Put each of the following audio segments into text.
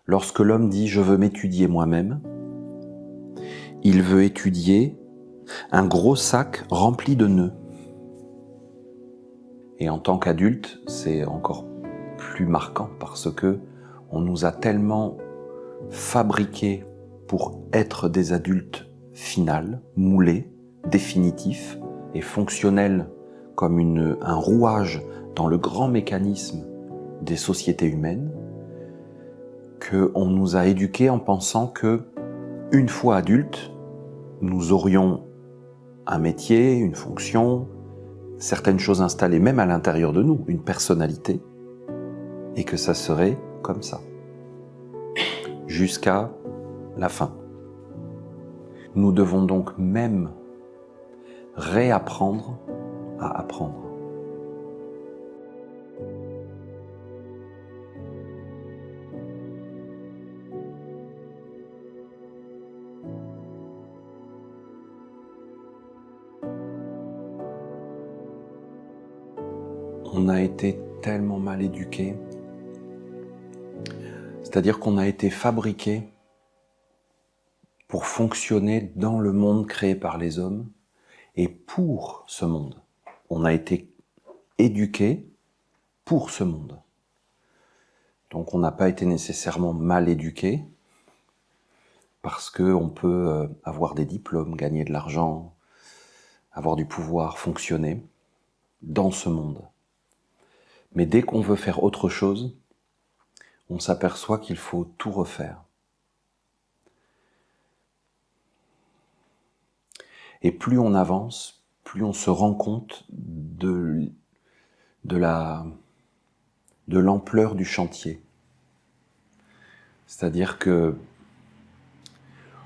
Lorsque l'homme dit « je veux m'étudier moi-même », il veut étudier un gros sac rempli de nœuds. Et en tant qu'adulte, c'est encore plus marquant parce que on nous a tellement fabriqués pour être des adultes finals, moulés, définitifs et fonctionnels comme un rouage dans le grand mécanisme des sociétés humaines, qu'on nous a éduqués en pensant que, une fois adultes, nous aurions un métier, une fonction, certaines choses installées même à l'intérieur de nous, une personnalité, et que ça serait comme ça, jusqu'à la fin. Nous devons donc même réapprendre à apprendre. On a été tellement mal éduqués, c'est-à-dire qu'on a été fabriqués pour fonctionner dans le monde créé par les hommes et pour ce monde. On a été éduqués pour ce monde. Donc on n'a pas été nécessairement mal éduqués parce qu'on peut avoir des diplômes, gagner de l'argent, avoir du pouvoir, fonctionner dans ce monde. Mais dès qu'on veut faire autre chose, on s'aperçoit qu'il faut tout refaire. Et plus on avance, plus on se rend compte de l'ampleur du chantier. C'est-à-dire que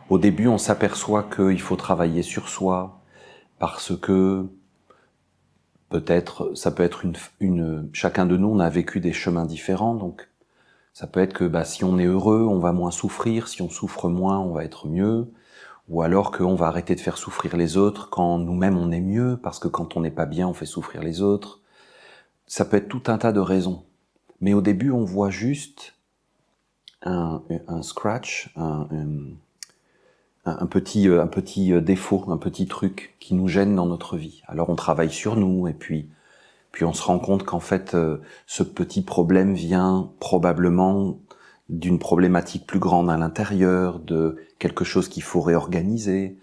au début, on s'aperçoit qu'il faut travailler sur soi parce que peut-être, ça peut être chacun de nous, on a vécu des chemins différents, donc ça peut être que si on est heureux, on va moins souffrir, si on souffre moins, on va être mieux, ou alors qu'on va arrêter de faire souffrir les autres quand nous-mêmes on est mieux, parce que quand on n'est pas bien, on fait souffrir les autres. Ça peut être tout un tas de raisons. Mais au début, on voit juste un scratch, un petit défaut, un petit truc qui nous gêne dans notre vie. Alors on travaille sur nous et puis on se rend compte qu'en fait ce petit problème vient probablement d'une problématique plus grande à l'intérieur, de quelque chose qu'il faut réorganiser,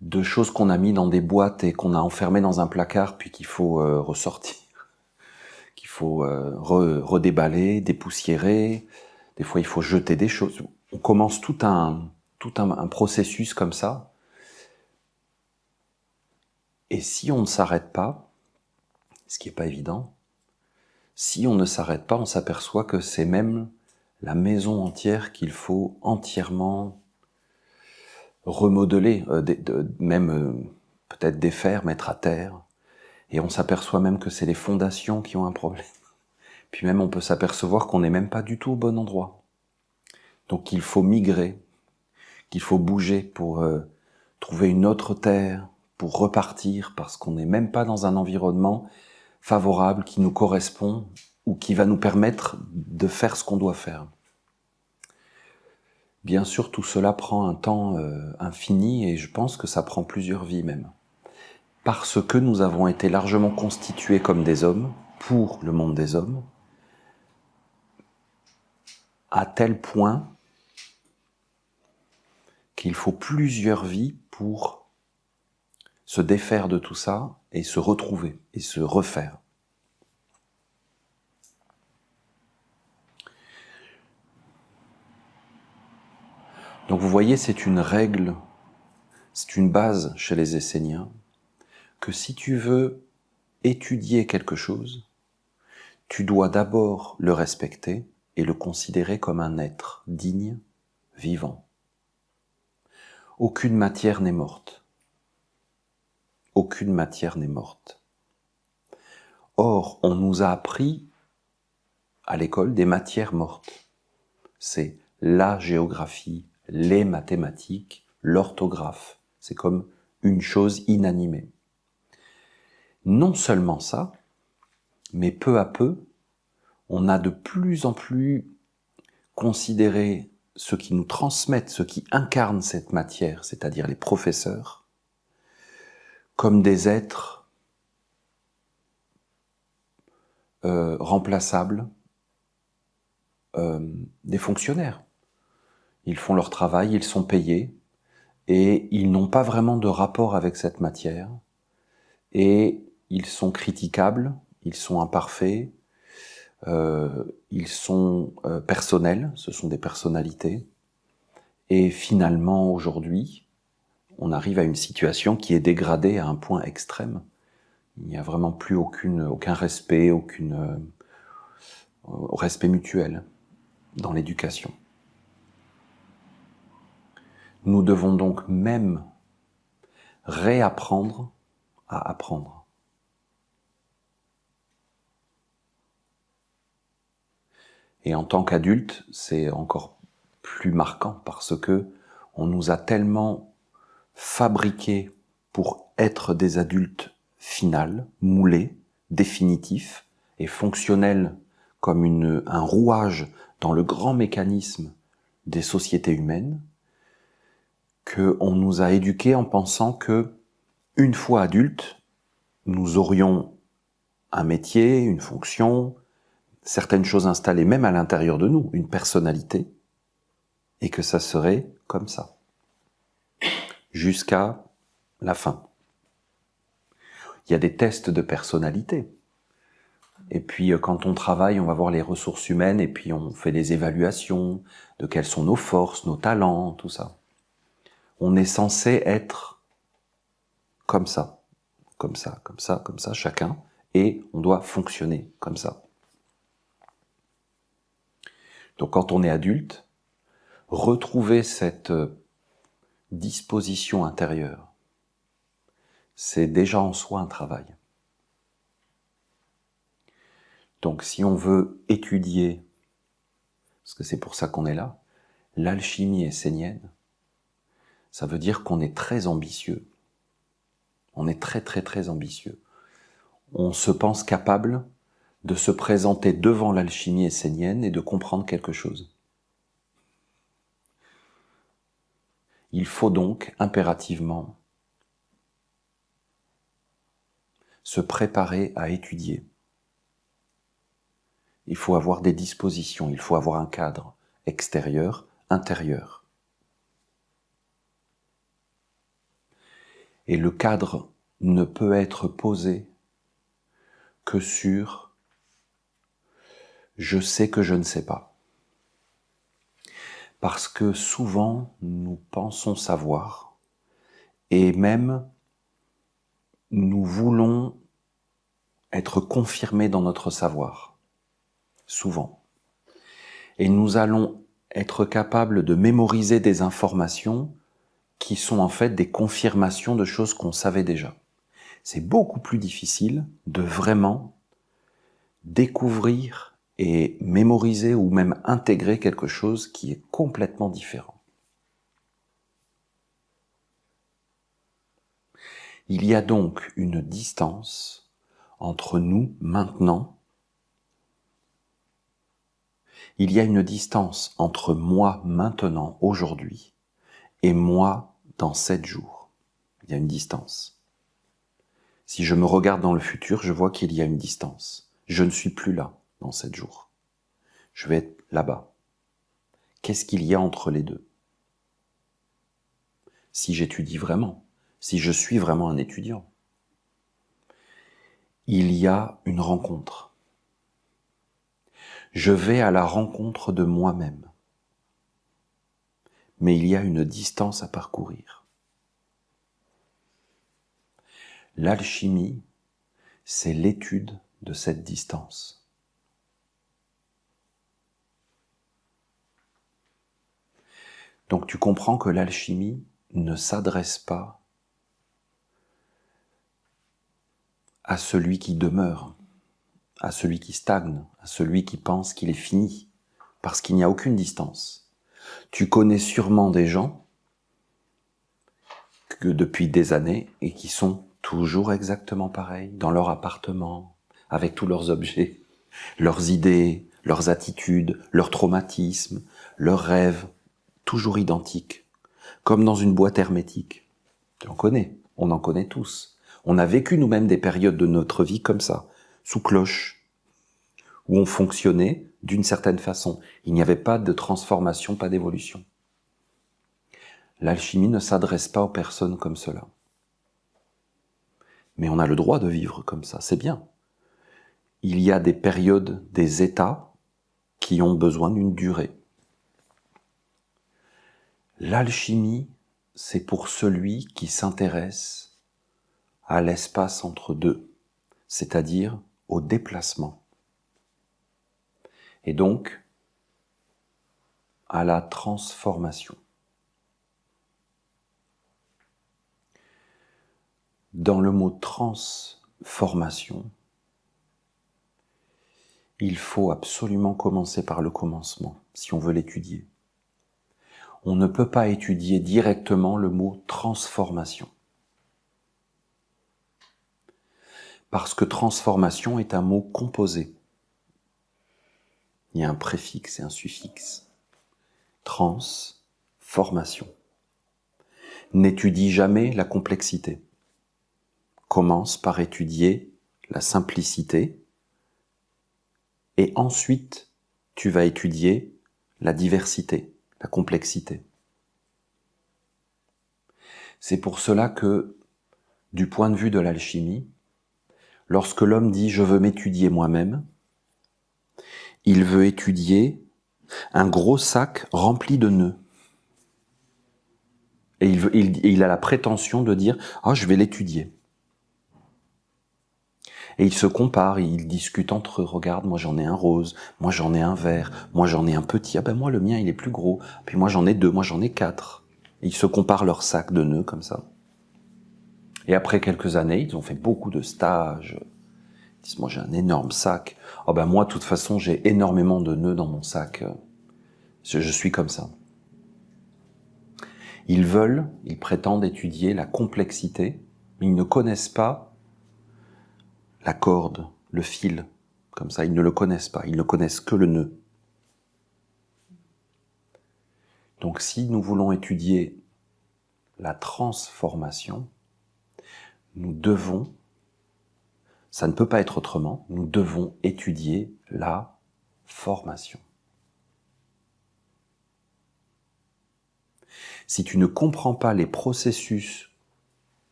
de choses qu'on a mis dans des boîtes et qu'on a enfermées dans un placard puis qu'il faut ressortir, qu'il faut redéballer, dépoussiérer. Des fois il faut jeter des choses. On commence tout un processus comme ça. Et si on ne s'arrête pas, ce qui n'est pas évident, si on ne s'arrête pas, on s'aperçoit que c'est même la maison entière qu'il faut entièrement remodeler, même peut-être défaire, mettre à terre. Et on s'aperçoit même que c'est les fondations qui ont un problème. Puis même on peut s'apercevoir qu'on n'est même pas du tout au bon endroit. Donc qu'il faut migrer, qu'il faut bouger pour trouver une autre terre, pour repartir, parce qu'on n'est même pas dans un environnement favorable qui nous correspond ou qui va nous permettre de faire ce qu'on doit faire. Bien sûr, tout cela prend un temps infini et je pense que ça prend plusieurs vies même. Parce que nous avons été largement constitués comme des hommes, pour le monde des hommes, à tel point qu'il faut plusieurs vies pour se défaire de tout ça et se retrouver et se refaire. Donc vous voyez, c'est une règle, c'est une base chez les Esséniens, que si tu veux étudier quelque chose, tu dois d'abord le respecter et le considérer comme un être digne, vivant. Aucune matière n'est morte. Aucune matière n'est morte. Or, on nous a appris à l'école des matières mortes. C'est la géographie, les mathématiques, l'orthographe. C'est comme une chose inanimée. Non seulement ça, mais peu à peu, on a de plus en plus considérer ceux qui nous transmettent, ceux qui incarnent cette matière, c'est-à-dire les professeurs, comme des êtres remplaçables, des fonctionnaires. Ils font leur travail, ils sont payés, et ils n'ont pas vraiment de rapport avec cette matière, et ils sont critiquables, ils sont imparfaits, ils sont personnels, ce sont des personnalités, et finalement aujourd'hui, on arrive à une situation qui est dégradée à un point extrême. Il n'y a vraiment plus aucun respect, respect mutuel dans l'éducation. Nous devons donc même réapprendre à apprendre. Et en tant qu'adulte, c'est encore plus marquant parce que on nous a tellement fabriqués pour être des adultes finals, moulés, définitifs et fonctionnels comme un rouage dans le grand mécanisme des sociétés humaines, qu'on nous a éduqués en pensant que, une fois adultes, nous aurions un métier, une fonction, certaines choses installées même à l'intérieur de nous, une personnalité, et que ça serait comme ça, jusqu'à la fin. Il y a des tests de personnalité. Et puis quand on travaille, on va voir les ressources humaines, et puis on fait des évaluations de quelles sont nos forces, nos talents, tout ça. On est censé être comme ça, comme ça, comme ça, comme ça, chacun, et on doit fonctionner comme ça. Donc quand on est adulte, retrouver cette disposition intérieure, c'est déjà en soi un travail. Donc si on veut étudier, parce que c'est pour ça qu'on est là, l'alchimie essénienne, ça veut dire qu'on est très ambitieux. On est très très très ambitieux. On se pense capable de se présenter devant l'alchimie essénienne et de comprendre quelque chose. Il faut donc impérativement se préparer à étudier. Il faut avoir des dispositions, il faut avoir un cadre extérieur, intérieur. Et le cadre ne peut être posé que sur « je sais que je ne sais pas ». Parce que souvent, nous pensons savoir, et même nous voulons être confirmés dans notre savoir, souvent. Et nous allons être capables de mémoriser des informations qui sont en fait des confirmations de choses qu'on savait déjà. C'est beaucoup plus difficile de vraiment découvrir et mémoriser ou même intégrer quelque chose qui est complètement différent. Il y a donc une distance entre nous maintenant. Il y a une distance entre moi maintenant, aujourd'hui, et moi dans 7 jours. Il y a une distance. Si je me regarde dans le futur, je vois qu'il y a une distance. Je ne suis plus là dans 7 jours. Je vais être là-bas. Qu'est-ce qu'il y a entre les deux? Si j'étudie vraiment, si je suis vraiment un étudiant, il y a une rencontre. Je vais à la rencontre de moi-même. Mais il y a une distance à parcourir. L'alchimie, c'est l'étude de cette distance. Donc tu comprends que l'alchimie ne s'adresse pas à celui qui demeure, à celui qui stagne, à celui qui pense qu'il est fini, parce qu'il n'y a aucune distance. Tu connais sûrement des gens que depuis des années et qui sont toujours exactement pareils, dans leur appartement, avec tous leurs objets, leurs idées, leurs attitudes, leurs traumatismes, leurs rêves, toujours identiques, comme dans une boîte hermétique. Tu en connais, on en connaît tous. On a vécu nous-mêmes des périodes de notre vie comme ça, sous cloche, où on fonctionnait d'une certaine façon. Il n'y avait pas de transformation, pas d'évolution. L'alchimie ne s'adresse pas aux personnes comme cela. Mais on a le droit de vivre comme ça, c'est bien. Il y a des périodes, des états qui ont besoin d'une durée. L'alchimie, c'est pour celui qui s'intéresse à l'espace entre deux, c'est-à-dire au déplacement. Et donc, à la transformation. Dans le mot transformation, il faut absolument commencer par le commencement, si on veut l'étudier. On ne peut pas étudier directement le mot transformation. Parce que transformation est un mot composé. Il y a un préfixe et un suffixe. Transformation. N'étudie jamais la complexité. Commence par étudier la simplicité et ensuite tu vas étudier la diversité, la complexité. C'est pour cela que, du point de vue de l'alchimie, lorsque l'homme dit « je veux m'étudier moi-même », il veut étudier un gros sac rempli de nœuds. Et il a la prétention de dire « ah, je vais l'étudier ». Et ils se comparent, ils discutent entre eux. Regarde, moi j'en ai un rose, moi j'en ai un vert, moi j'en ai un petit. Ah ben moi le mien il est plus gros. Puis moi j'en ai 2, moi j'en ai 4. Et ils se comparent leurs sacs de nœuds comme ça. Et après quelques années, ils ont fait beaucoup de stages. Ils disent, moi j'ai un énorme sac. Ah ben moi de toute façon j'ai énormément de nœuds dans mon sac. Je suis comme ça. Ils prétendent étudier la complexité, mais ils ne connaissent pas la corde, le fil, comme ça, ils ne le connaissent pas, ils ne connaissent que le nœud. Donc si nous voulons étudier la transformation, nous devons, ça ne peut pas être autrement, nous devons étudier la formation. Si tu ne comprends pas les processus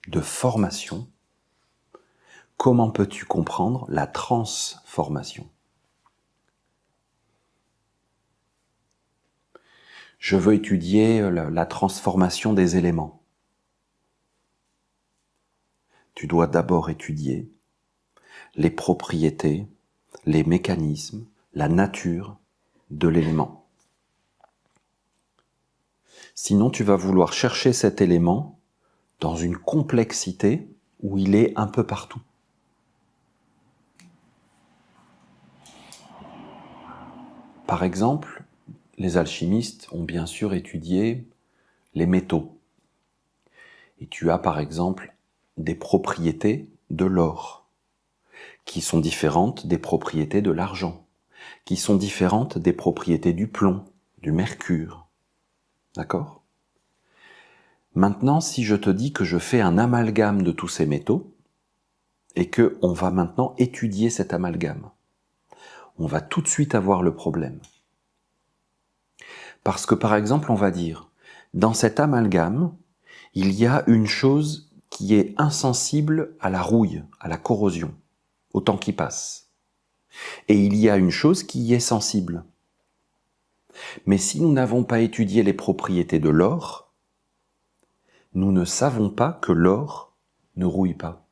de formation, comment peux-tu comprendre la transformation? Je veux étudier la transformation des éléments. Tu dois d'abord étudier les propriétés, les mécanismes, la nature de l'élément. Sinon, tu vas vouloir chercher cet élément dans une complexité où il est un peu partout. Par exemple, les alchimistes ont bien sûr étudié les métaux. Et tu as par exemple des propriétés de l'or, qui sont différentes des propriétés de l'argent, qui sont différentes des propriétés du plomb, du mercure. D'accord ? Maintenant, si je te dis que je fais un amalgame de tous ces métaux, et qu'on va maintenant étudier cet amalgame, on va tout de suite avoir le problème. Parce que par exemple, on va dire, dans cet amalgame, il y a une chose qui est insensible à la rouille, à la corrosion, au temps qui passe. Et il y a une chose qui y est sensible. Mais si nous n'avons pas étudié les propriétés de l'or, nous ne savons pas que l'or ne rouille pas.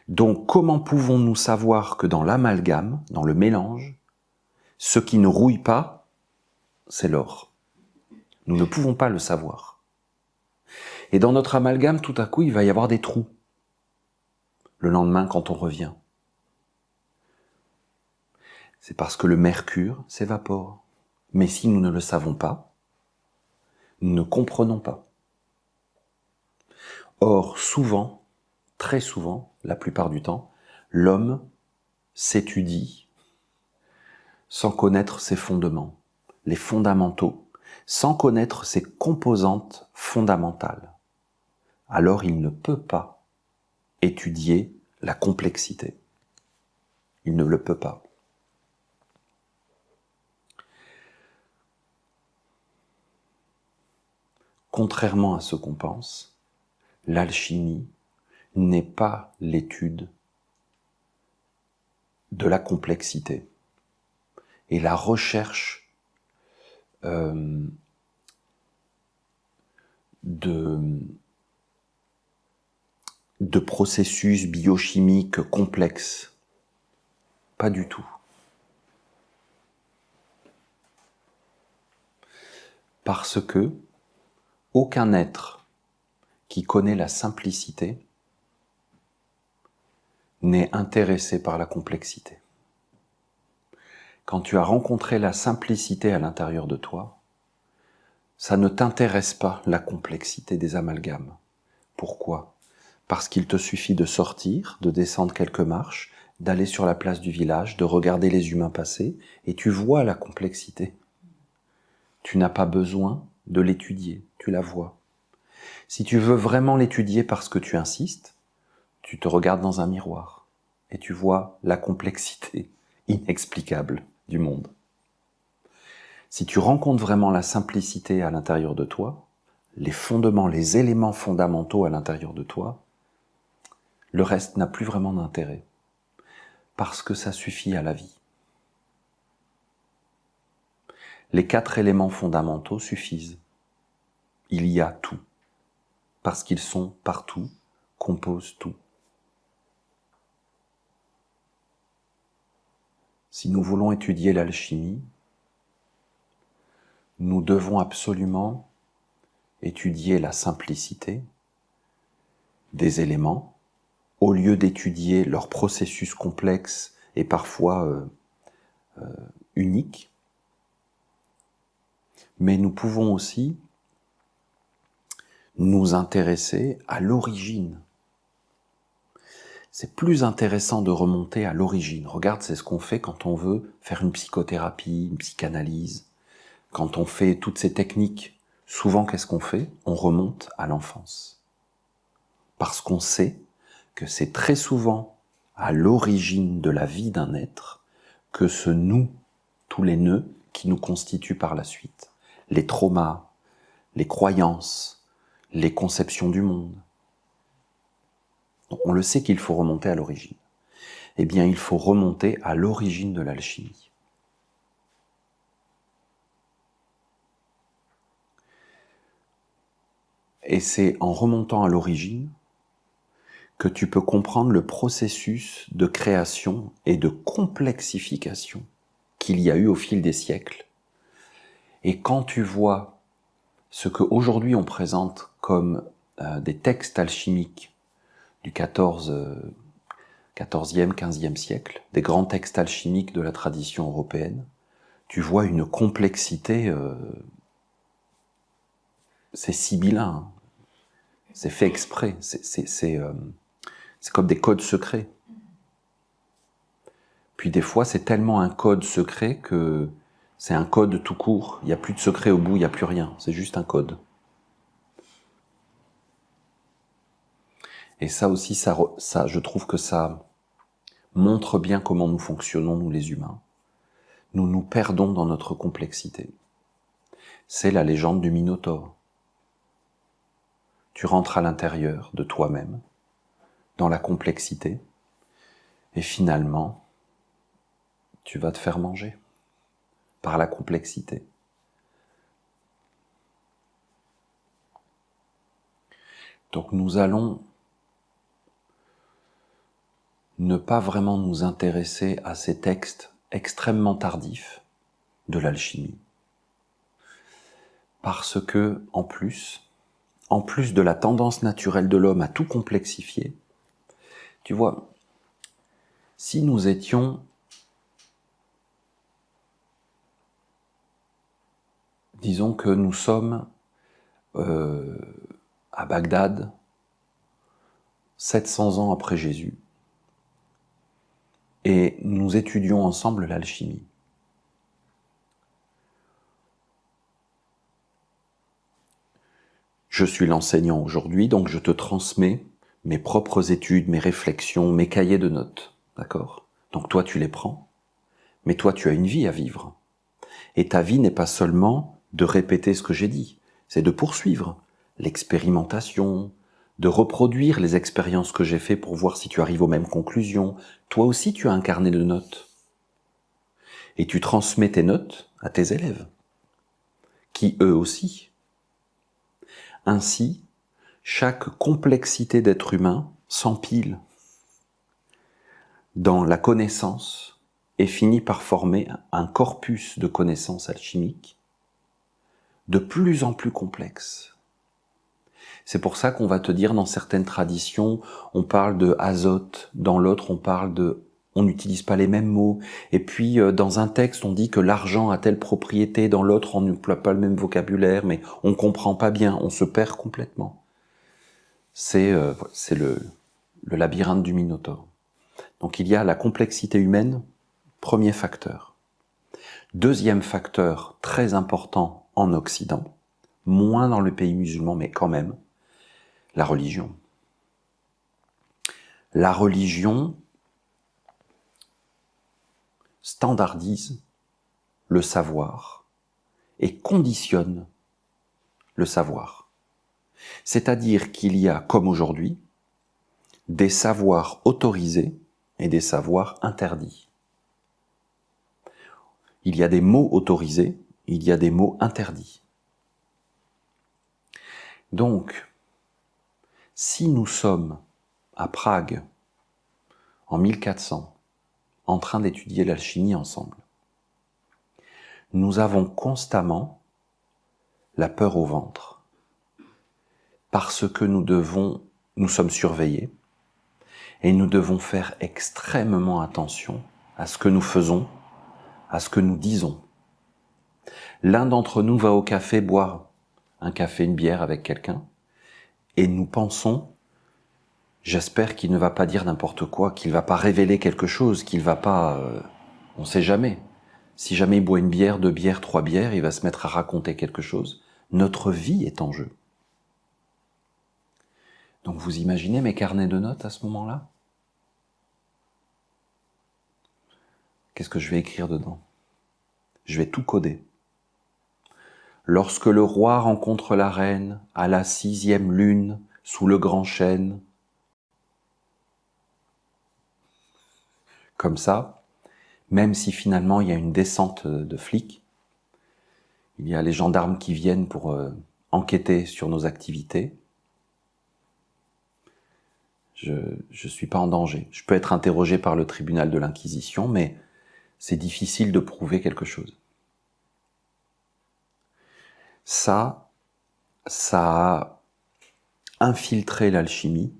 Donc comment pouvons-nous savoir que dans l'amalgame, dans le mélange, ce qui ne rouille pas, c'est l'or? Nous ne pouvons pas le savoir. Et dans notre amalgame, tout à coup, il va y avoir des trous. Le lendemain, quand on revient. C'est parce que le mercure s'évapore. Mais si nous ne le savons pas, nous ne comprenons pas. Or, souvent, très souvent, la plupart du temps, l'homme s'étudie sans connaître ses fondements, les fondamentaux, sans connaître ses composantes fondamentales, alors il ne peut pas étudier la complexité. Il ne le peut pas. Contrairement à ce qu'on pense, l'alchimie n'est pas l'étude de la complexité et la recherche de processus biochimiques complexes. Pas du tout. Parce que aucun être qui connaît la simplicité n'est intéressé par la complexité. Quand tu as rencontré la simplicité à l'intérieur de toi, ça ne t'intéresse pas la complexité des amalgames. Pourquoi ? Parce qu'il te suffit de sortir, de descendre quelques marches, d'aller sur la place du village, de regarder les humains passer, et tu vois la complexité. Tu n'as pas besoin de l'étudier, tu la vois. Si tu veux vraiment l'étudier parce que tu insistes, tu te regardes dans un miroir et tu vois la complexité inexplicable du monde. Si tu rencontres vraiment la simplicité à l'intérieur de toi, les fondements, les éléments fondamentaux à l'intérieur de toi, le reste n'a plus vraiment d'intérêt, parce que ça suffit à la vie. Les 4 éléments fondamentaux suffisent. Il y a tout, parce qu'ils sont partout, composent tout. Si nous voulons étudier l'alchimie, nous devons absolument étudier la simplicité des éléments, au lieu d'étudier leurs processus complexes et parfois uniques. Mais nous pouvons aussi nous intéresser à l'origine. C'est plus intéressant de remonter à l'origine. Regarde, c'est ce qu'on fait quand on veut faire une psychothérapie, une psychanalyse. Quand on fait toutes ces techniques, souvent qu'est-ce qu'on fait ? On remonte à l'enfance. Parce qu'on sait que c'est très souvent à l'origine de la vie d'un être que se nouent tous les nœuds qui nous constituent par la suite. Les traumas, les croyances, les conceptions du monde. Donc on le sait qu'il faut remonter à l'origine. Eh bien, il faut remonter à l'origine de l'alchimie. Et c'est en remontant à l'origine que tu peux comprendre le processus de création et de complexification qu'il y a eu au fil des siècles. Et quand tu vois ce qu'aujourd'hui on présente comme des textes alchimiques du XIVe, XVe siècle, des grands textes alchimiques de la tradition européenne, tu vois une complexité, c'est sibyllin, hein. C'est fait exprès, c'est comme des codes secrets. Puis des fois, c'est tellement un code secret que c'est un code tout court. Il n'y a plus de secret au bout, il n'y a plus rien. C'est juste un code. Et ça aussi, ça, je trouve que ça montre bien comment nous fonctionnons, nous les humains. Nous nous perdons dans notre complexité. C'est la légende du Minotaure. Tu rentres à l'intérieur de toi-même, dans la complexité, et finalement, tu vas te faire manger par la complexité. Donc nous allons ne pas vraiment nous intéresser à ces textes extrêmement tardifs de l'alchimie. Parce que, en plus de la tendance naturelle de l'homme à tout complexifier, tu vois, si nous étions disons que nous sommes à Bagdad 700 ans après Jésus et nous étudions ensemble l'alchimie. Je suis l'enseignant aujourd'hui, donc je te transmets mes propres études, mes réflexions, mes cahiers de notes. D'accord? Donc toi, tu les prends, mais toi, tu as une vie à vivre. Et ta vie n'est pas seulement de répéter ce que j'ai dit, c'est de poursuivre l'expérimentation, de reproduire les expériences que j'ai faites pour voir si tu arrives aux mêmes conclusions. Toi aussi, tu as un carnet de notes. Et tu transmets tes notes à tes élèves, qui eux aussi. Ainsi, chaque complexité d'être humain s'empile dans la connaissance et finit par former un corpus de connaissances alchimiques de plus en plus complexe. C'est pour ça qu'on va te dire dans certaines traditions, on parle de azote, dans l'autre on n'utilise pas les mêmes mots, et puis dans un texte on dit que l'argent a telle propriété, dans l'autre on n'emploie pas le même vocabulaire, mais on comprend pas bien, on se perd complètement. C'est le labyrinthe du Minotaure. Donc il y a la complexité humaine, premier facteur. Deuxième facteur très important en Occident, moins dans le pays musulman, mais quand même, la religion. La religion standardise le savoir et conditionne le savoir. C'est-à-dire qu'il y a, comme aujourd'hui, des savoirs autorisés et des savoirs interdits. Il y a des mots autorisés, il y a des mots interdits. Donc, si nous sommes à Prague, en 1400, en train d'étudier l'alchimie ensemble, nous avons constamment la peur au ventre, parce que nous sommes surveillés, et nous devons faire extrêmement attention à ce que nous faisons, à ce que nous disons. L'un d'entre nous va au café boire un café, une bière avec quelqu'un, et nous pensons, j'espère qu'il ne va pas dire n'importe quoi, qu'il ne va pas révéler quelque chose, qu'il ne va pas... on ne sait jamais. Si jamais il boit une bière, 2 bières, 3 bières, il va se mettre à raconter quelque chose. Notre vie est en jeu. Donc vous imaginez mes carnets de notes à ce moment-là? Qu'est-ce que je vais écrire dedans? Je vais tout coder. Lorsque le roi rencontre la reine à la 6e lune sous le grand chêne, comme ça, même si finalement il y a une descente de flics, il y a les gendarmes qui viennent pour enquêter sur nos activités, je ne suis pas en danger. Je peux être interrogé par le tribunal de l'Inquisition, mais c'est difficile de prouver quelque chose. Ça a infiltré l'alchimie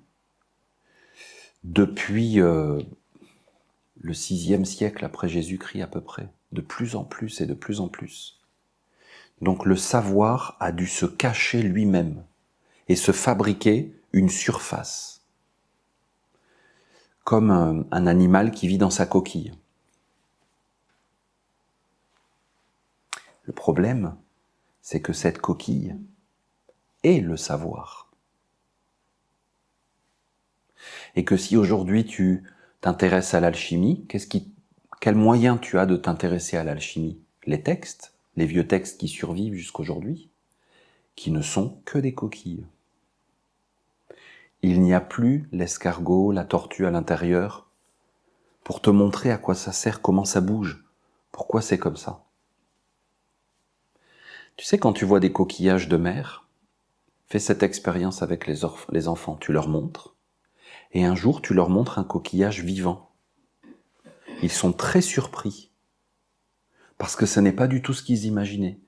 depuis le 6e siècle après Jésus-Christ à peu près, de plus en plus et de plus en plus. Donc le savoir a dû se cacher lui-même et se fabriquer une surface, comme un animal qui vit dans sa coquille. Le problème, c'est que cette coquille est le savoir. Et que si aujourd'hui tu t'intéresses à l'alchimie, quel moyen tu as de t'intéresser à l'alchimie? Les textes, les vieux textes qui survivent jusqu'aujourd'hui, qui ne sont que des coquilles. Il n'y a plus l'escargot, la tortue à l'intérieur, pour te montrer à quoi ça sert, comment ça bouge, pourquoi c'est comme ça. Tu sais, quand tu vois des coquillages de mer, fais cette expérience avec les enfants, tu leur montres, et un jour tu leur montres un coquillage vivant. Ils sont très surpris, parce que ce n'est pas du tout ce qu'ils imaginaient.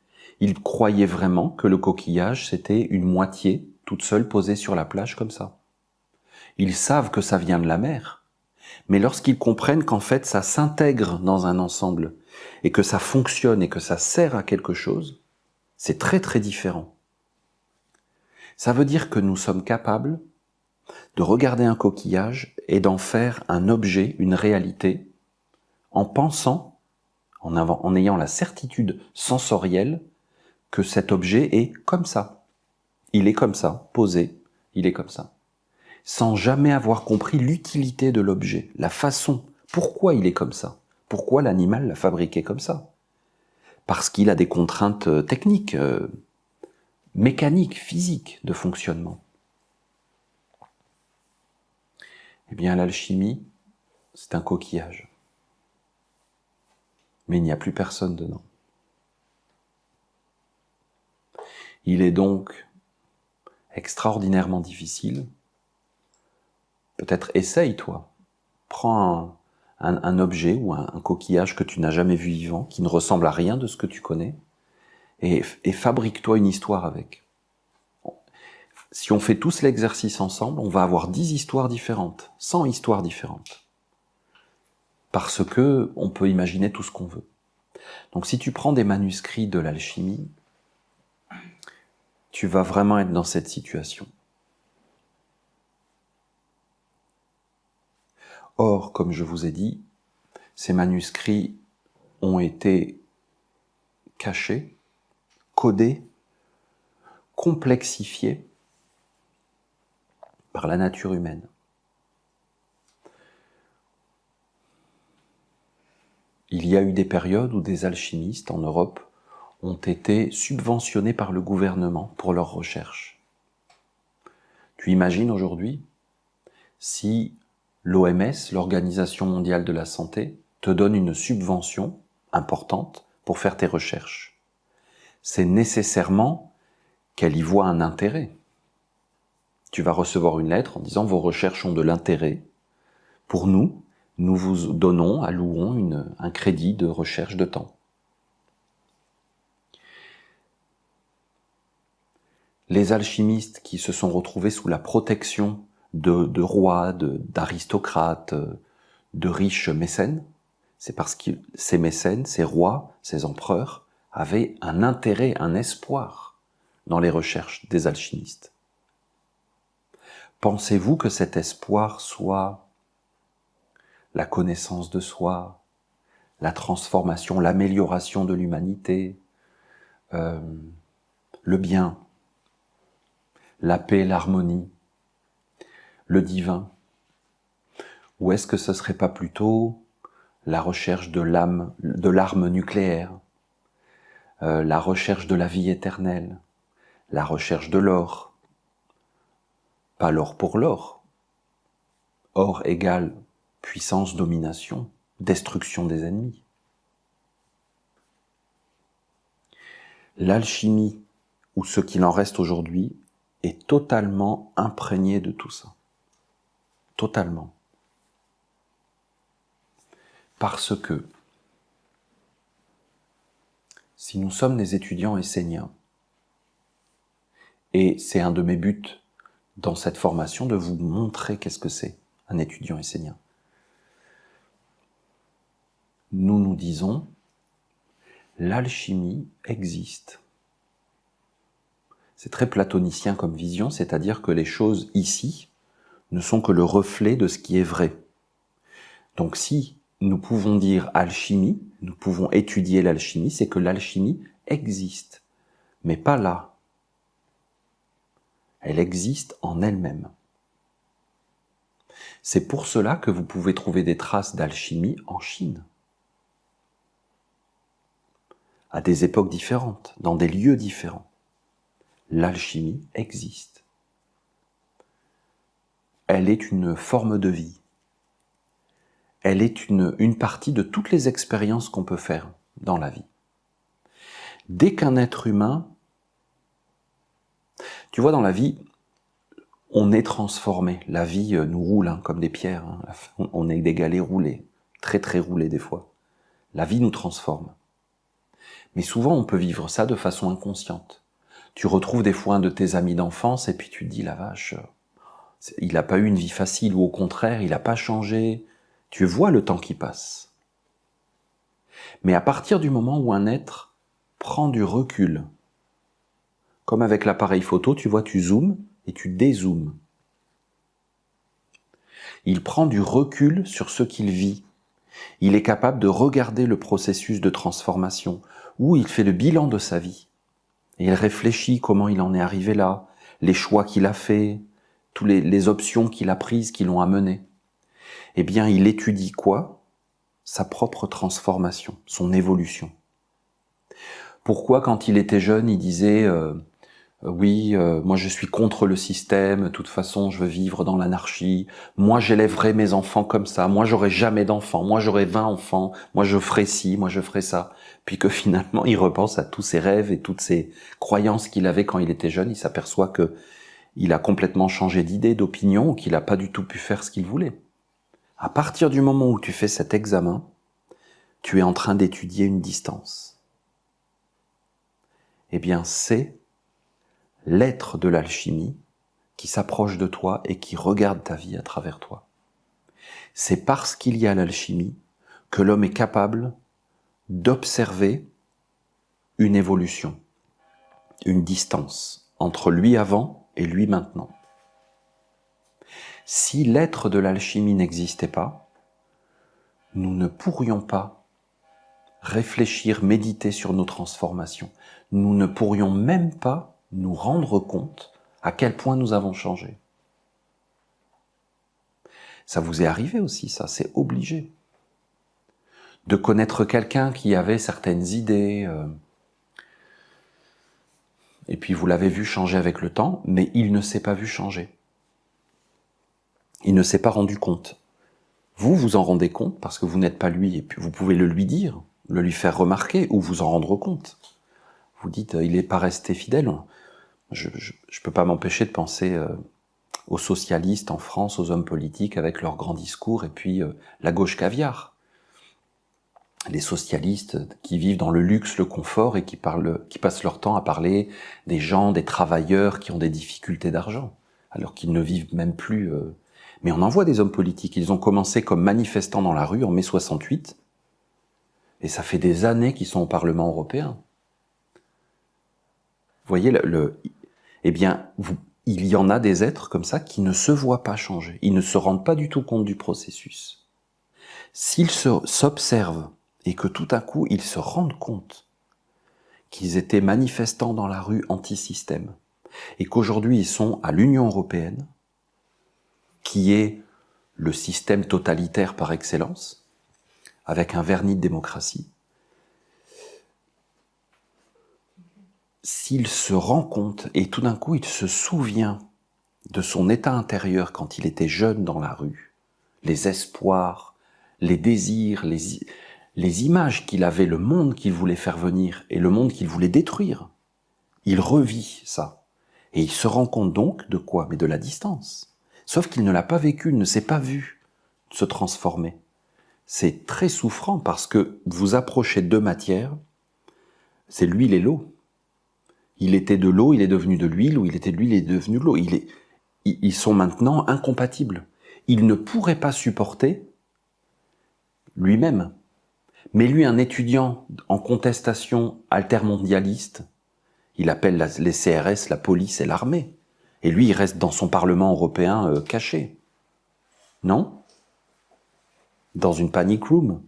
Ils croyaient vraiment que le coquillage, c'était une moitié toute seule posée sur la plage comme ça. Ils savent que ça vient de la mer, mais lorsqu'ils comprennent qu'en fait ça s'intègre dans un ensemble, et que ça fonctionne et que ça sert à quelque chose, c'est très très différent. Ça veut dire que nous sommes capables de regarder un coquillage et d'en faire un objet, une réalité, en pensant, en ayant la certitude sensorielle que cet objet est comme ça. Il est comme ça, posé, il est comme ça. Sans jamais avoir compris l'utilité de l'objet, la façon, pourquoi il est comme ça, pourquoi l'animal l'a fabriqué comme ça. Parce qu'il a des contraintes techniques, mécaniques, physiques de fonctionnement. Eh bien, l'alchimie, c'est un coquillage. Mais il n'y a plus personne dedans. Il est donc extraordinairement difficile. Peut-être essaye, toi. Prends un objet ou un coquillage que tu n'as jamais vu vivant, qui ne ressemble à rien de ce que tu connais, et fabrique-toi une histoire avec. Si on fait tous l'exercice ensemble, on va avoir 10 histoires différentes, 100 histoires différentes. Parce que on peut imaginer tout ce qu'on veut. Donc si tu prends des manuscrits de l'alchimie, tu vas vraiment être dans cette situation. Or, comme je vous ai dit, ces manuscrits ont été cachés, codés, complexifiés par la nature humaine. Il y a eu des périodes où des alchimistes en Europe ont été subventionnés par le gouvernement pour leurs recherches. Tu imagines aujourd'hui si l'OMS, l'Organisation mondiale de la santé, te donne une subvention importante pour faire tes recherches. C'est nécessairement qu'elle y voit un intérêt. Tu vas recevoir une lettre en disant « Vos recherches ont de l'intérêt. Pour nous, nous vous donnons, allouons un crédit de recherche de temps. » Les alchimistes qui se sont retrouvés sous la protection de rois, d'aristocrates, de riches mécènes, c'est parce que ces mécènes, ces rois, ces empereurs avaient un intérêt, un espoir dans les recherches des alchimistes. Pensez-vous que cet espoir soit la connaissance de soi, la transformation, l'amélioration de l'humanité, le bien, la paix, l'harmonie, le divin? Ou est-ce que ce serait pas plutôt la recherche de l'arme nucléaire, la recherche de la vie éternelle, la recherche de l'or? Pas l'or pour l'or. Or égale puissance, domination, destruction des ennemis. L'alchimie, ou ce qu'il en reste aujourd'hui, est totalement imprégné de tout ça. Totalement. Parce que si nous sommes des étudiants esséniens, et c'est un de mes buts dans cette formation de vous montrer qu'est-ce que c'est un étudiant essénien, nous nous disons l'alchimie existe. C'est très platonicien comme vision, c'est-à-dire que les choses ici ne sont que le reflet de ce qui est vrai. Donc si nous pouvons dire alchimie, nous pouvons étudier l'alchimie, c'est que l'alchimie existe, mais pas là. Elle existe en elle-même. C'est pour cela que vous pouvez trouver des traces d'alchimie en Chine, à des époques différentes, dans des lieux différents. L'alchimie existe. Elle est une forme de vie. Elle est une partie de toutes les expériences qu'on peut faire dans la vie. Dès qu'un être humain, tu vois, dans la vie, on est transformé. La vie nous roule comme des pierres. On est des galets roulés, très très roulés des fois. La vie nous transforme. Mais souvent, on peut vivre ça de façon inconsciente. Tu retrouves des fois un de tes amis d'enfance et puis tu te dis, la vache, il n'a pas eu une vie facile, ou au contraire, il n'a pas changé. Tu vois le temps qui passe. Mais à partir du moment où un être prend du recul, comme avec l'appareil photo, tu vois, tu zoomes et tu dézoomes. Il prend du recul sur ce qu'il vit. Il est capable de regarder le processus de transformation, où il fait le bilan de sa vie. Et il réfléchit comment il en est arrivé là. les choix qu'il a faits, toutes les options qu'il a prises qui l'ont amené. Eh bien, il étudie quoi? Sa propre transformation, son évolution. Pourquoi, quand il était jeune, il disait oui, moi je suis contre le système, de toute façon je veux vivre dans l'anarchie, moi j'élèverai mes enfants comme ça, moi j'aurai jamais d'enfants, moi j'aurai 20 enfants, moi je ferai ci, moi je ferai ça. Puis que finalement il repense à tous ses rêves et toutes ses croyances qu'il avait quand il était jeune, il s'aperçoit que il a complètement changé d'idée, d'opinion, ou qu'il n'a pas du tout pu faire ce qu'il voulait. À partir du moment où tu fais cet examen, tu es en train d'étudier une distance. Eh bien, c'est l'être de l'alchimie qui s'approche de toi et qui regarde ta vie à travers toi. C'est parce qu'il y a l'alchimie que l'homme est capable d'observer une évolution, une distance entre lui avant et lui maintenant. Si l'être de l'alchimie n'existait pas, nous ne pourrions pas réfléchir, méditer sur nos transformations. Nous ne pourrions même pas nous rendre compte à quel point nous avons changé. Ça vous est arrivé aussi, ça, c'est obligé. De connaître quelqu'un qui avait certaines idées, et puis vous l'avez vu changer avec le temps, mais il ne s'est pas vu changer. Il ne s'est pas rendu compte. Vous vous en rendez compte parce que vous n'êtes pas lui, et puis vous pouvez le lui dire, le lui faire remarquer, ou vous en rendre compte. Vous dites, il n'est pas resté fidèle. Je ne peux pas m'empêcher de penser aux socialistes en France, aux hommes politiques avec leurs grands discours, et puis la gauche caviar. Les socialistes qui vivent dans le luxe, le confort, et qui passent leur temps à parler des gens, des travailleurs qui ont des difficultés d'argent, alors qu'ils ne vivent même plus... Mais on en voit des hommes politiques, ils ont commencé comme manifestants dans la rue en mai 68, et ça fait des années qu'ils sont au Parlement européen. Vous voyez, eh bien, il y en a des êtres comme ça qui ne se voient pas changer, ils ne se rendent pas du tout compte du processus. S'ils s'observent et que tout à coup ils se rendent compte qu'ils étaient manifestants dans la rue anti-système et qu'aujourd'hui ils sont à l'Union européenne, qui est le système totalitaire par excellence, avec un vernis de démocratie, s'il se rend compte et tout d'un coup il se souvient de son état intérieur quand il était jeune dans la rue, les espoirs, les désirs, les images qu'il avait, le monde qu'il voulait faire venir et le monde qu'il voulait détruire, il revit ça. Et il se rend compte donc de quoi? Mais de la distance. Sauf qu'il ne l'a pas vécu, il ne s'est pas vu se transformer. C'est très souffrant parce que vous approchez deux matières, c'est l'huile et l'eau. Il était de l'eau, il est devenu de l'huile, ou il était de l'huile, il est devenu de l'eau. Ils sont maintenant incompatibles. Il ne pourrait pas supporter lui-même. Mais lui, un étudiant en contestation altermondialiste, il appelle les CRS, la police et l'armée. Et lui, il reste dans son Parlement européen caché. Non? Dans une panic room.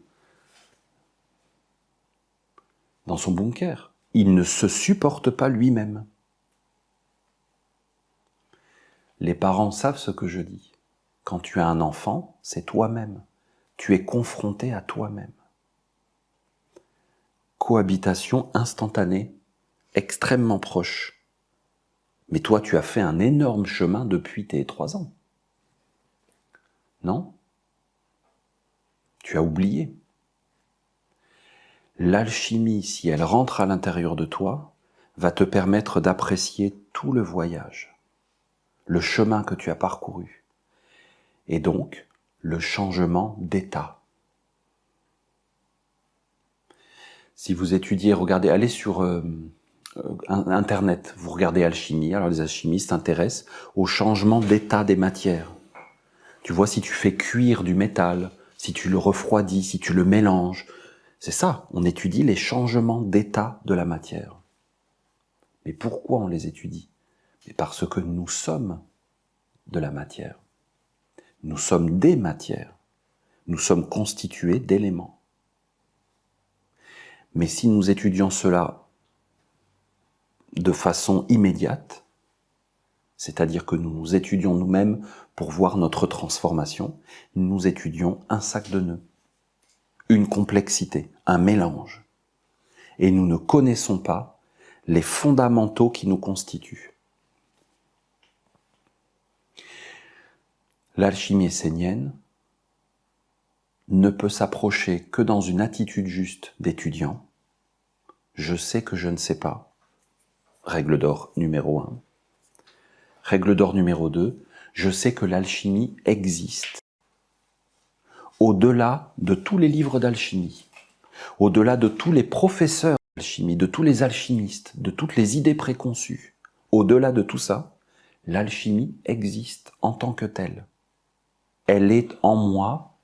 Dans son bunker. Il ne se supporte pas lui-même. Les parents savent ce que je dis. Quand tu as un enfant, c'est toi-même. Tu es confronté à toi-même. Cohabitation instantanée, extrêmement proche. Mais toi, tu as fait un énorme chemin depuis tes 3 ans. Non? Tu as oublié. L'alchimie, si elle rentre à l'intérieur de toi, va te permettre d'apprécier tout le voyage, le chemin que tu as parcouru, et donc le changement d'état. Si vous étudiez, regardez, allez sur Internet, vous regardez alchimie, alors les alchimistes s'intéressent au changement d'état des matières. Tu vois, si tu fais cuire du métal, si tu le refroidis, si tu le mélanges, c'est ça, on étudie les changements d'état de la matière. Mais pourquoi on les étudie? Mais parce que nous sommes de la matière. Nous sommes des matières. Nous sommes constitués d'éléments. Mais si nous étudions cela de façon immédiate, c'est-à-dire que nous nous étudions nous-mêmes pour voir notre transformation, nous étudions un sac de nœuds, une complexité, un mélange. Et nous ne connaissons pas les fondamentaux qui nous constituent. L'alchimie essénienne ne peut s'approcher que dans une attitude juste d'étudiant. Je sais que je ne sais pas. Règle d'or numéro 1. Règle d'or numéro 2. Je sais que l'alchimie existe. Au-delà de tous les livres d'alchimie, au-delà de tous les professeurs d'alchimie, de tous les alchimistes, de toutes les idées préconçues, au-delà de tout ça, l'alchimie existe en tant que telle. Elle est en moi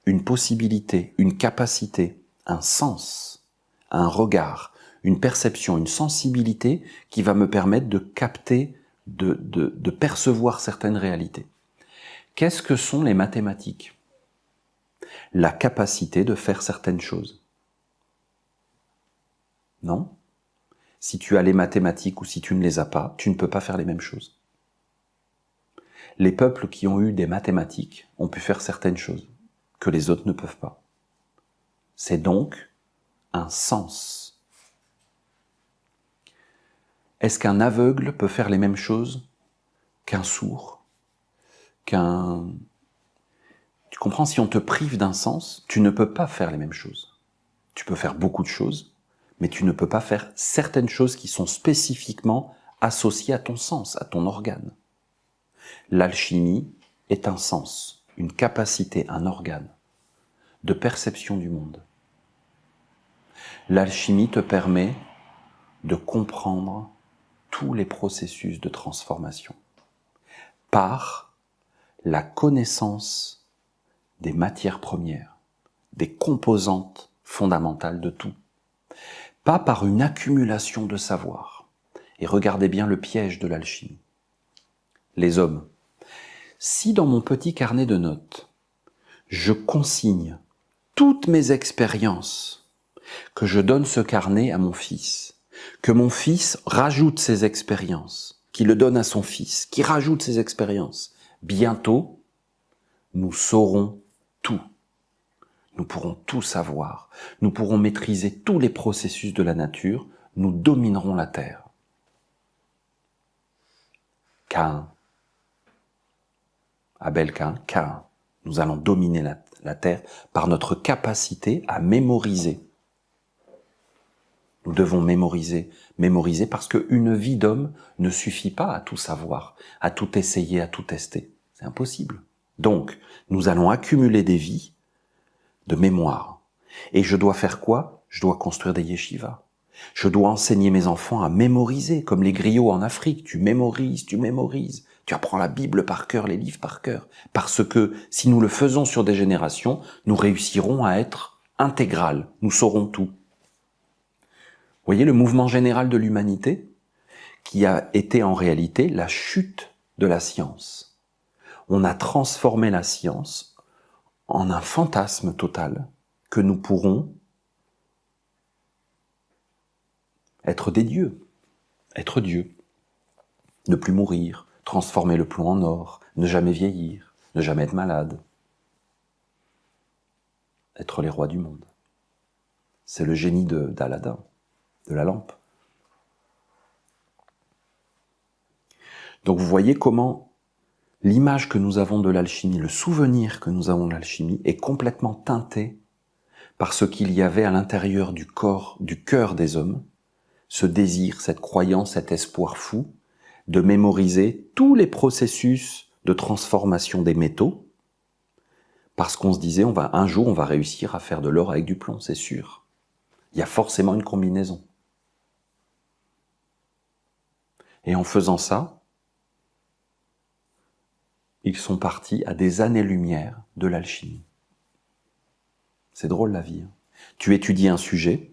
une possibilité, une capacité, un sens, un regard, une perception, une sensibilité qui va me permettre de capter, de percevoir certaines réalités. Qu'est-ce que sont les mathématiques? La capacité de faire certaines choses. Non? Si tu as les mathématiques ou si tu ne les as pas, tu ne peux pas faire les mêmes choses. Les peuples qui ont eu des mathématiques ont pu faire certaines choses que les autres ne peuvent pas. C'est donc un sens. Est-ce qu'un aveugle peut faire les mêmes choses qu'un sourd, qu'un... Tu comprends, si on te prive d'un sens, tu ne peux pas faire les mêmes choses. Tu peux faire beaucoup de choses, mais tu ne peux pas faire certaines choses qui sont spécifiquement associées à ton sens, à ton organe. L'alchimie est un sens, une capacité, un organe de perception du monde. L'alchimie te permet de comprendre tous les processus de transformation par la connaissance des matières premières, des composantes fondamentales de tout, pas par une accumulation de savoir. Et regardez bien le piège de l'alchimie. Les hommes, si dans mon petit carnet de notes, je consigne toutes mes expériences, que je donne ce carnet à mon fils, que mon fils rajoute ses expériences, qu'il le donne à son fils, qui rajoute ses expériences, bientôt, nous saurons tout. Nous pourrons tout savoir. Nous pourrons maîtriser tous les processus de la nature. Nous dominerons la Terre. Caïn. Abel, Caïn. Nous allons dominer la Terre par notre capacité à mémoriser. Nous devons mémoriser parce qu'une vie d'homme ne suffit pas à tout savoir, à tout essayer, à tout tester. C'est impossible. Donc, nous allons accumuler des vies de mémoire. Et je dois faire quoi? Je dois construire des yeshivas. Je dois enseigner mes enfants à mémoriser, comme les griots en Afrique. Tu mémorises. Tu apprends la Bible par cœur, les livres par cœur. Parce que si nous le faisons sur des générations, nous réussirons à être intégral. Nous saurons tout. Vous voyez le mouvement général de l'humanité qui a été en réalité la chute de la science. On a transformé la science en un fantasme total que nous pourrons être des dieux, être Dieu, ne plus mourir, transformer le plomb en or, ne jamais vieillir, ne jamais être malade, être les rois du monde. C'est le génie d'Aladin, de la lampe. Donc vous voyez comment l'image que nous avons de l'alchimie, le souvenir que nous avons de l'alchimie est complètement teinté par ce qu'il y avait à l'intérieur du corps, du cœur des hommes, ce désir, cette croyance, cet espoir fou de mémoriser tous les processus de transformation des métaux, parce qu'on se disait, un jour on va réussir à faire de l'or avec du plomb, c'est sûr. Il y a forcément une combinaison. Et en faisant ça, ils sont partis à des années-lumière de l'alchimie. C'est drôle la vie. Tu étudies un sujet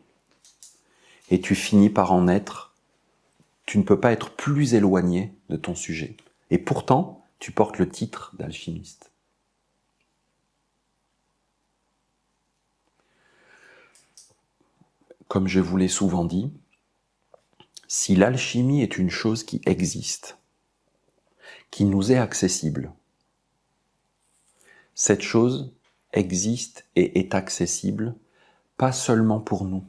et tu finis par en être... Tu ne peux pas être plus éloigné de ton sujet. Et pourtant, tu portes le titre d'alchimiste. Comme je vous l'ai souvent dit, si l'alchimie est une chose qui existe, qui nous est accessible. Cette chose existe et est accessible, pas seulement pour nous.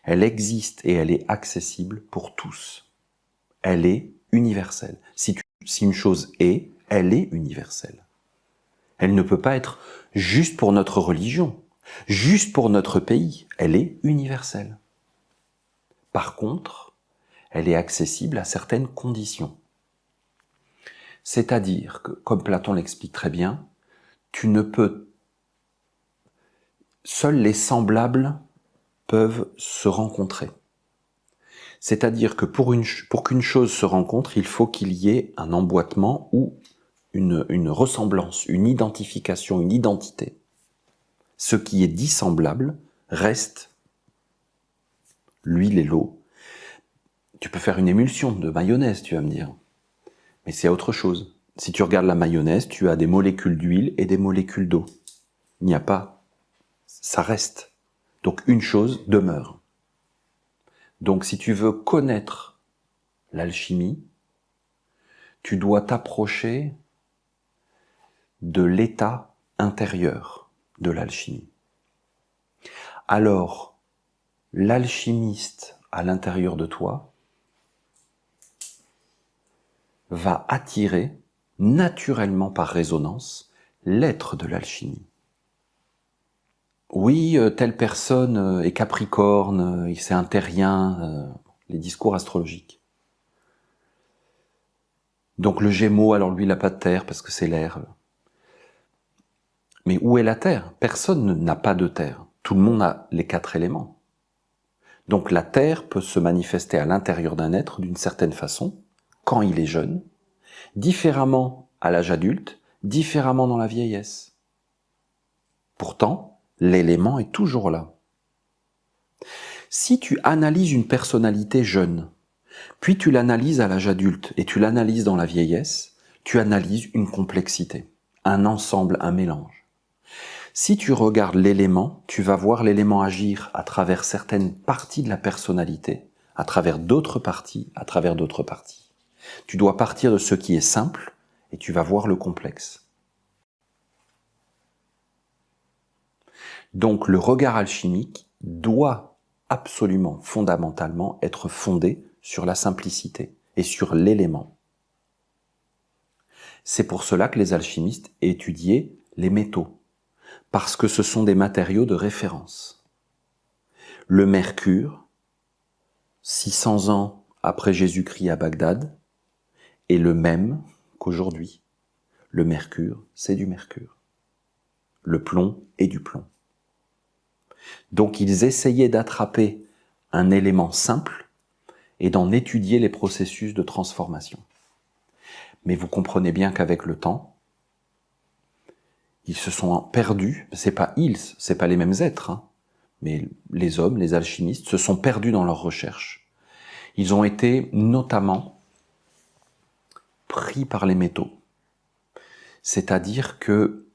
Elle existe et elle est accessible pour tous. Elle est universelle. Si une chose est, elle est universelle. Elle ne peut pas être juste pour notre religion, juste pour notre pays. Elle est universelle. Par contre, elle est accessible à certaines conditions. C'est-à-dire que, comme Platon l'explique très bien, seuls les semblables peuvent se rencontrer. C'est-à-dire que pour qu'une chose se rencontre, il faut qu'il y ait un emboîtement ou une ressemblance, une identification, une identité. Ce qui est dissemblable reste l'huile et l'eau. Tu peux faire une émulsion de mayonnaise, tu vas me dire. Mais c'est autre chose. Si tu regardes la mayonnaise, tu as des molécules d'huile et des molécules d'eau. Il n'y a pas. Ça reste. Donc une chose demeure. Donc si tu veux connaître l'alchimie, tu dois t'approcher de l'état intérieur de l'alchimie. Alors, l'alchimiste à l'intérieur de toi va attirer naturellement par résonance l'être de l'alchimie. Oui, telle personne est capricorne, c'est un terrien, les discours astrologiques. Donc le Gémeaux, alors lui il n'a pas de terre parce que c'est l'air. Mais où est la terre? Personne n'a pas de terre. Tout le monde a les 4 éléments. Donc la terre peut se manifester à l'intérieur d'un être d'une certaine façon, quand il est jeune, différemment à l'âge adulte, différemment dans la vieillesse. Pourtant, l'élément est toujours là. Si tu analyses une personnalité jeune, puis tu l'analyses à l'âge adulte et tu l'analyses dans la vieillesse, tu analyses une complexité, un ensemble, un mélange. Si tu regardes l'élément, tu vas voir l'élément agir à travers certaines parties de la personnalité, à travers d'autres parties, à travers d'autres parties. Tu dois partir de ce qui est simple et tu vas voir le complexe. Donc le regard alchimique doit absolument, fondamentalement, être fondé sur la simplicité et sur l'élément. C'est pour cela que les alchimistes étudiaient les métaux, parce que ce sont des matériaux de référence. Le mercure, 600 ans après Jésus-Christ à Bagdad, est le même qu'aujourd'hui. Le mercure, c'est du mercure. Le plomb est du plomb. Donc ils essayaient d'attraper un élément simple et d'en étudier les processus de transformation. Mais vous comprenez bien qu'avec le temps, ils se sont perdus, c'est pas les mêmes êtres, hein, mais les hommes, les alchimistes, se sont perdus dans leurs recherches. Ils ont été notamment pris par les métaux. C'est-à-dire que,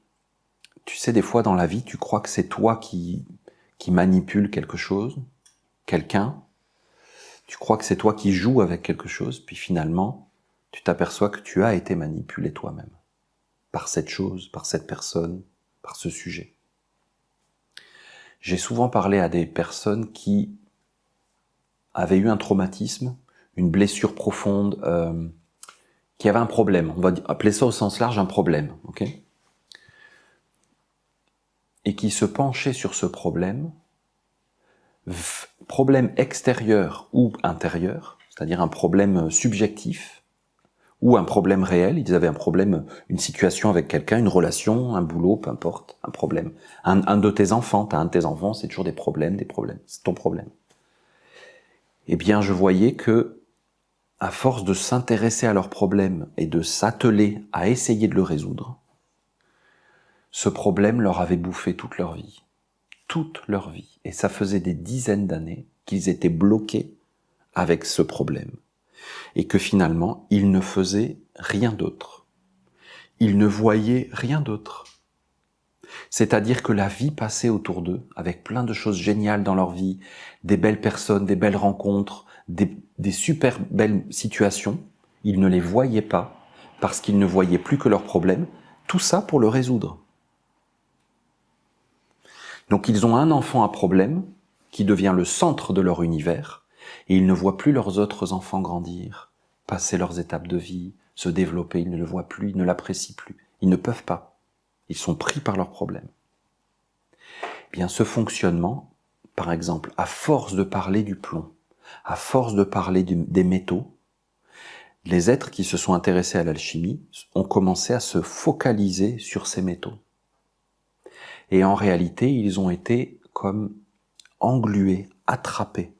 tu sais, des fois dans la vie, tu crois que c'est toi qui manipule quelque chose, quelqu'un, tu crois que c'est toi qui joues avec quelque chose, puis finalement, tu t'aperçois que tu as été manipulé toi-même par cette chose, par cette personne, par ce sujet. J'ai souvent parlé à des personnes qui avaient eu un traumatisme, une blessure profonde, qui avaient un problème. On va appeler ça au sens large un problème, ok ? Et qui se penchaient sur ce problème extérieur ou intérieur, c'est-à-dire un problème subjectif ou un problème réel. Ils avaient un problème, une situation avec quelqu'un, une relation, un boulot, peu importe, un problème. Un de tes enfants, t'as un de tes enfants, c'est toujours des problèmes, c'est ton problème. Eh bien, je voyais que, à force de s'intéresser à leurs problèmes et de s'atteler à essayer de le résoudre, ce problème leur avait bouffé toute leur vie. Toute leur vie. Et ça faisait des dizaines d'années qu'ils étaient bloqués avec ce problème. Et que finalement, ils ne faisaient rien d'autre. Ils ne voyaient rien d'autre. C'est-à-dire que la vie passait autour d'eux, avec plein de choses géniales dans leur vie, des belles personnes, des belles rencontres, des super belles situations. Ils ne les voyaient pas parce qu'ils ne voyaient plus que leurs problèmes, tout ça pour le résoudre. Donc ils ont un enfant à problème qui devient le centre de leur univers et ils ne voient plus leurs autres enfants grandir, passer leurs étapes de vie, se développer, ils ne le voient plus, ils ne l'apprécient plus, ils ne peuvent pas. Ils sont pris par leurs problèmes. Eh bien, ce fonctionnement, par exemple, à force de parler du plomb, à force de parler des métaux, les êtres qui se sont intéressés à l'alchimie ont commencé à se focaliser sur ces métaux. Et en réalité, ils ont été comme englués, attrapés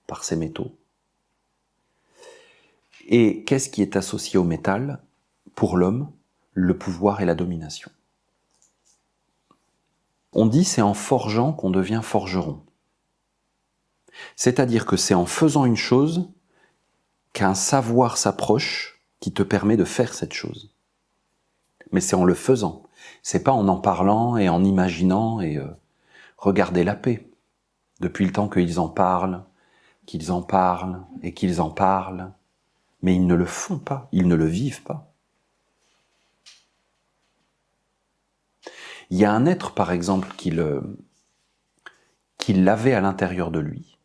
par ces métaux. Et qu'est-ce qui est associé au métal pour l'homme? Le pouvoir et la domination. On dit c'est en forgeant qu'on devient forgeron. C'est-à-dire que c'est en faisant une chose qu'un savoir s'approche qui te permet de faire cette chose. Mais c'est en le faisant. C'est pas en parlant et en imaginant et regardez la paix. Depuis le temps qu'ils en parlent et qu'ils en parlent, mais ils ne le font pas, ils ne le vivent pas. Il y a un être, par exemple, qui l'avait à l'intérieur de lui,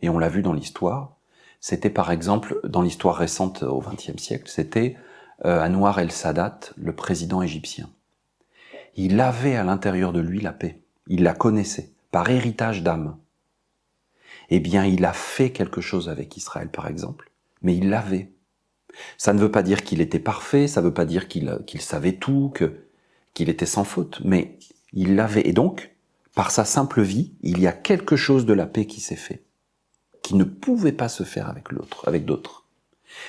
et on l'a vu dans l'histoire, c'était par exemple, dans l'histoire récente au XXe siècle, c'était Anwar el-Sadat, le président égyptien. Il avait à l'intérieur de lui la paix, il la connaissait, par héritage d'âme. Eh bien, il a fait quelque chose avec Israël, par exemple, mais il l'avait. Ça ne veut pas dire qu'il était parfait, ça ne veut pas dire qu'il savait tout, qu'il était sans faute, mais il l'avait. Et donc, par sa simple vie, il y a quelque chose de la paix qui s'est fait, qui ne pouvait pas se faire avec d'autres.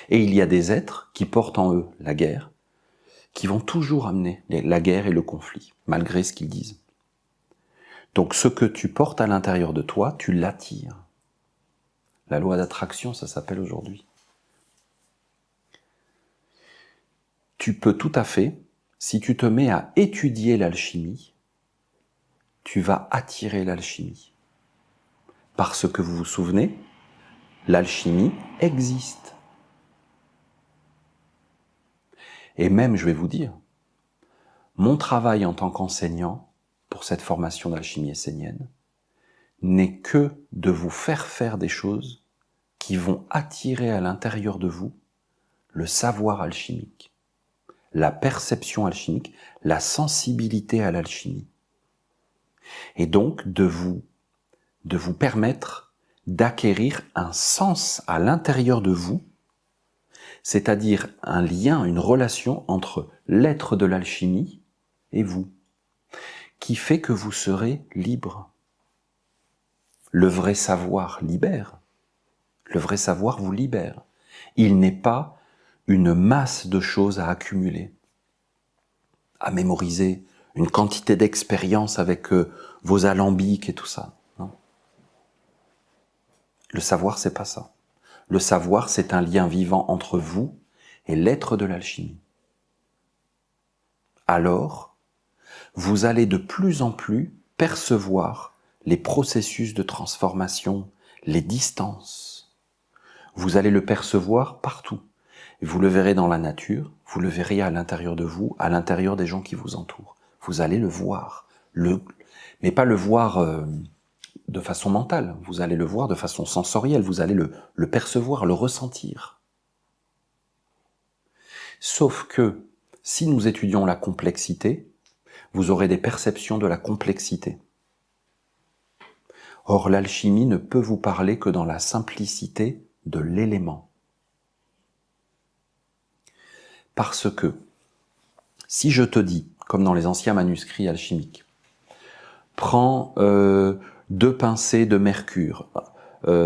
Et il y a des êtres qui portent en eux la guerre, qui vont toujours amener la guerre et le conflit, malgré ce qu'ils disent. Donc ce que tu portes à l'intérieur de toi, tu l'attires. La loi d'attraction, ça s'appelle aujourd'hui. Tu peux tout à fait, si tu te mets à étudier l'alchimie, tu vas attirer l'alchimie. Parce que vous vous souvenez, l'alchimie existe. Et même, je vais vous dire, mon travail en tant qu'enseignant pour cette formation d'alchimie essénienne n'est que de vous faire des choses qui vont attirer à l'intérieur de vous le savoir alchimique, la perception alchimique, la sensibilité à l'alchimie. Et donc de vous permettre d'acquérir un sens à l'intérieur de vous, c'est-à-dire un lien, une relation entre l'être de l'alchimie et vous, qui fait que vous serez libre. Le vrai savoir libère. Le vrai savoir vous libère. Il n'est pas une masse de choses à accumuler, à mémoriser, une quantité d'expérience avec vos alambics et tout ça. Non. Le savoir, c'est pas ça. Le savoir, c'est un lien vivant entre vous et l'être de l'alchimie. Alors, vous allez de plus en plus percevoir les processus de transformation, les distances. Vous allez le percevoir partout. Vous le verrez dans la nature, vous le verrez à l'intérieur de vous, à l'intérieur des gens qui vous entourent. Vous allez le voir, mais pas le voir de façon mentale, vous allez le voir de façon sensorielle, vous allez le percevoir, le ressentir. Sauf que, si nous étudions la complexité, vous aurez des perceptions de la complexité. Or, l'alchimie ne peut vous parler que dans la simplicité de l'élément. Parce que, si je te dis, comme dans les anciens manuscrits alchimiques, prends 2 pincées de mercure,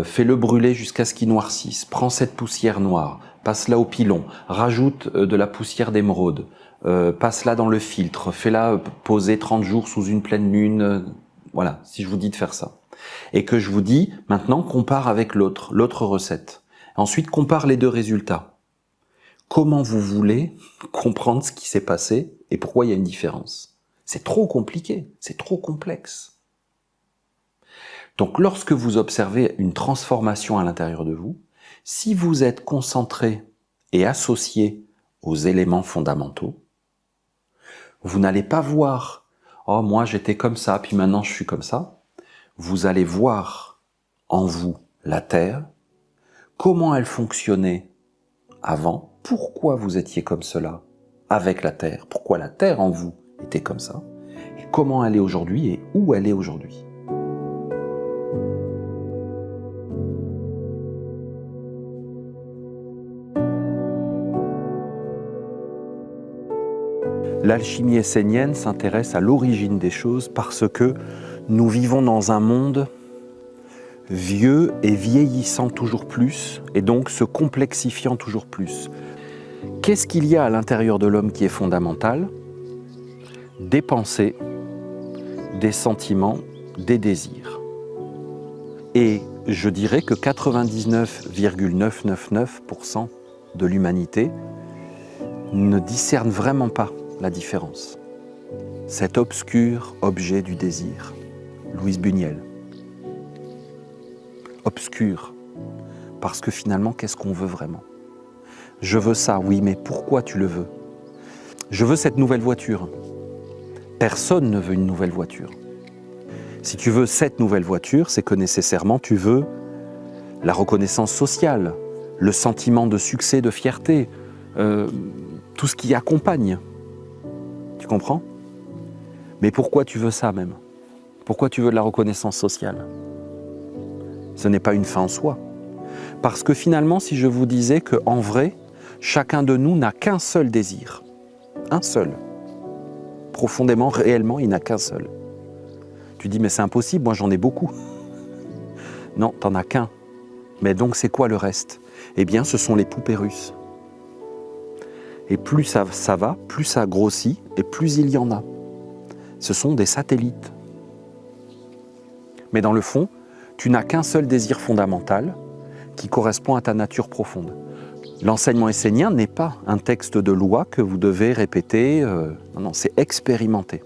fais-le brûler jusqu'à ce qu'il noircisse, prends cette poussière noire, passe-la au pilon, rajoute de la poussière d'émeraude, passe-la dans le filtre, fais-la poser 30 jours sous une pleine lune, voilà, si je vous dis de faire ça. Et que je vous dis, maintenant, compare avec l'autre recette. Ensuite, compare les 2 résultats. Comment vous voulez comprendre ce qui s'est passé et pourquoi il y a une différence? C'est trop compliqué, c'est trop complexe. Donc lorsque vous observez une transformation à l'intérieur de vous, si vous êtes concentré et associé aux éléments fondamentaux, vous n'allez pas voir « Oh, moi j'étais comme ça, puis maintenant je suis comme ça ». Vous allez voir en vous la Terre, comment elle fonctionnait avant, pourquoi vous étiez comme cela avec la Terre, pourquoi la Terre en vous était comme ça, et comment elle est aujourd'hui et où elle est aujourd'hui. L'alchimie essénienne s'intéresse à l'origine des choses parce que nous vivons dans un monde vieux et vieillissant toujours plus, et donc se complexifiant toujours plus. Qu'est-ce qu'il y a à l'intérieur de l'homme qui est fondamental? Des pensées, des sentiments, des désirs. Et je dirais que 99,999% de l'humanité ne discerne vraiment pas la différence. Cet obscur objet du désir. Louise Buñuel. Obscur. Parce que finalement, qu'est-ce qu'on veut vraiment? Je veux ça, oui, mais pourquoi tu le veux? Je veux cette nouvelle voiture. Personne ne veut une nouvelle voiture. Si tu veux cette nouvelle voiture, c'est que nécessairement tu veux la reconnaissance sociale, le sentiment de succès, de fierté, tout ce qui accompagne. Tu comprends? Mais pourquoi tu veux ça même? Pourquoi tu veux de la reconnaissance sociale? Ce n'est pas une fin en soi. Parce que finalement, si je vous disais qu'en vrai, chacun de nous n'a qu'un seul désir, un seul, profondément, réellement, il n'a qu'un seul. Tu dis, mais c'est impossible, moi j'en ai beaucoup. Non, t'en as qu'un. Mais donc c'est quoi le reste? Eh bien, ce sont les poupées russes. Et plus ça va, plus ça grossit, et plus il y en a. Ce sont des satellites. Mais dans le fond, tu n'as qu'un seul désir fondamental qui correspond à ta nature profonde. L'enseignement essénien n'est pas un texte de loi que vous devez répéter. Non, c'est expérimenter.